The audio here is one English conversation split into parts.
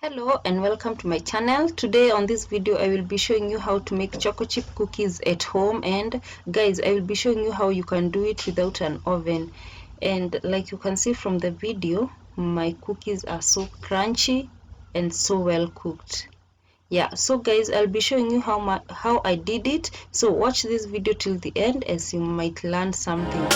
Hello and welcome to my channel. Today on this video I will be showing you how to make choco chip cookies at home, and guys, I will be showing you how you can do it without an oven. And like you can see from the video, my cookies are so crunchy and so well cooked. Yeah, so guys, I'll be showing you how I did it. So watch this video till the end as you might learn something.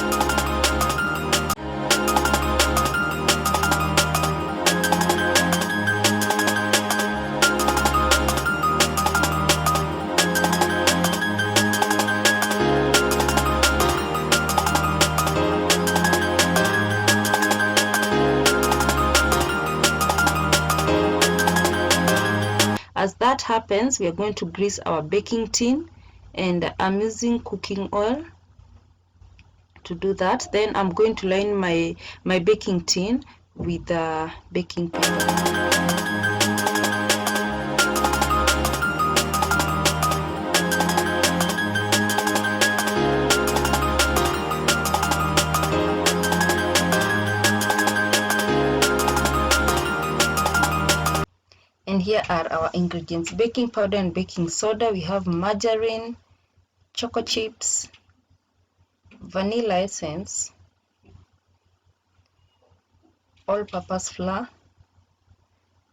As that happens, we are going to grease our baking tin, and I'm using cooking oil to do that. Then I'm going to line my baking tin with baking paper. And here are our ingredients: baking powder and baking soda. We have margarine, choco chips, vanilla essence, all-purpose flour,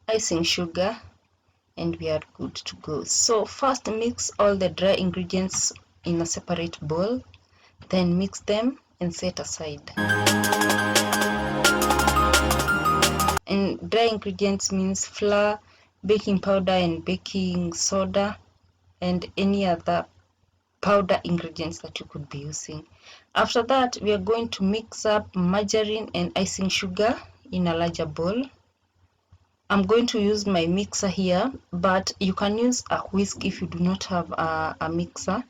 icing sugar, and we are good to go. So first, mix all the dry ingredients in a separate bowl, then mix them and set aside. And dry ingredients means flour, baking powder and baking soda, and any other powder ingredients that you could be using. After that, we are going to mix up margarine and icing sugar in a larger bowl. I'm going to use my mixer here, but you can use a whisk if you do not have a mixer.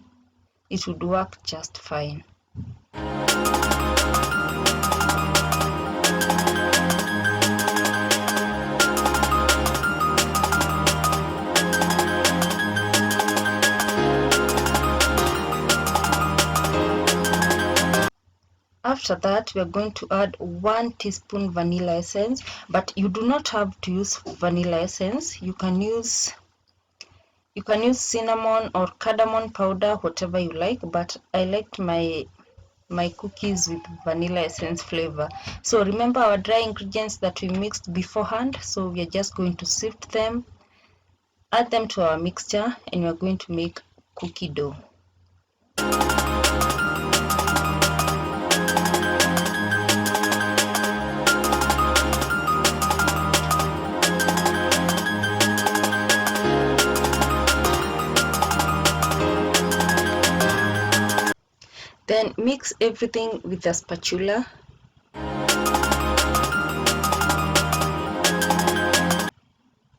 It would work just fine. After that, we are going to add 1 teaspoon vanilla essence, but you do not have to use vanilla essence. You can use cinnamon or cardamom powder, whatever you like, but I liked my cookies with vanilla essence flavor. So remember our dry ingredients that we mixed beforehand, so we are just going to sift them, add them to our mixture, and we are going to make cookie dough. Then mix everything with a spatula.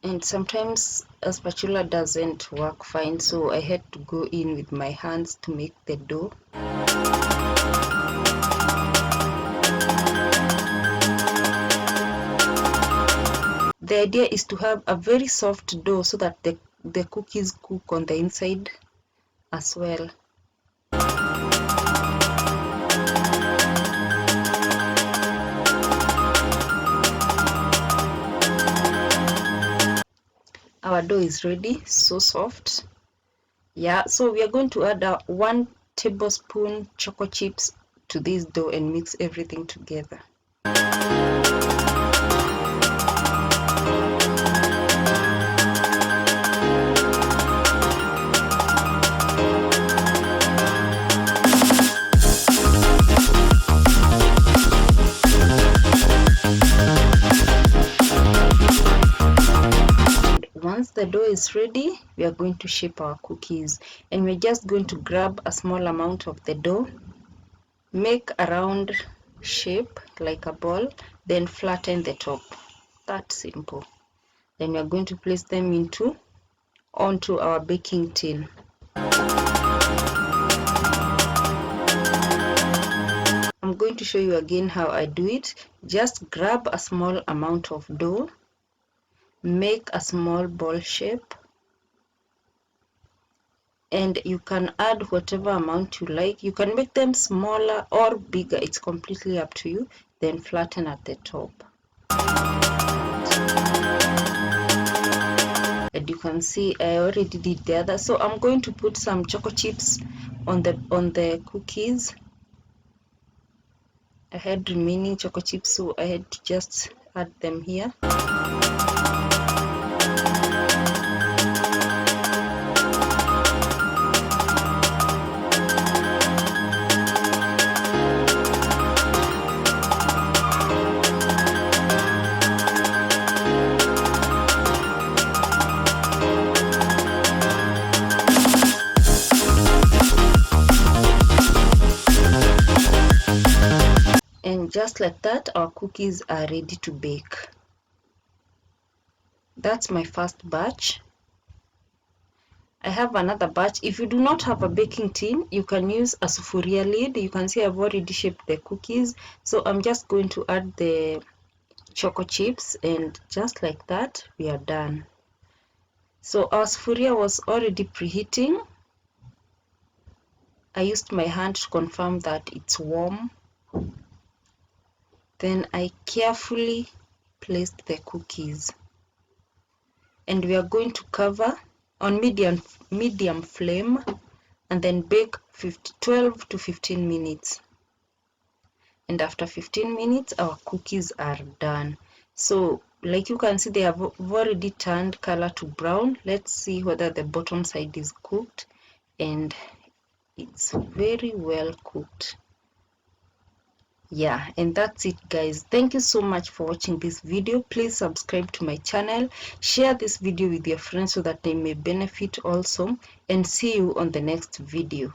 And sometimes a spatula doesn't work fine, so I had to go in with my hands to make the dough. The idea is to have a very soft dough so that the cookies cook on the inside as well. Our dough is ready, so soft. Yeah, so we are going to add 1 tablespoon choco chips to this dough and mix everything together. Once the dough is ready, we are going to shape our cookies, and we're just going to grab a small amount of the dough, make a round shape like a ball, then flatten the top. That's simple. Then we are going to place them onto our baking tin. I'm going to show you again how I do it. Just grab a small amount of dough, make a small ball shape, and you can add whatever amount you like. You can make them smaller or bigger, it's completely up to you. Then flatten at the top. and you can see I already did the other. So I'm going to put some choco chips on the cookies. I had remaining choco chips, so I had to just add them here. And just like that, our cookies are ready to bake. That's my first batch. I have another batch. If you do not have a baking tin, you can use a sufuria lid. You can see I've already shaped the cookies. So I'm just going to add the choco chips, and just like that, we are done. So our sufuria was already preheating. I used my hand to confirm that it's warm. Then I carefully placed the cookies, and we are going to cover on medium flame and then bake 12 to 15 minutes. And after 15 minutes, our cookies are done. So like you can see, they have already turned color to brown. Let's see whether the bottom side is cooked, and it's very well cooked. Yeah, and that's it, guys. Thank you so much for watching this video. Please subscribe to my channel, share this video with your friends so that they may benefit also, and see you on the next video.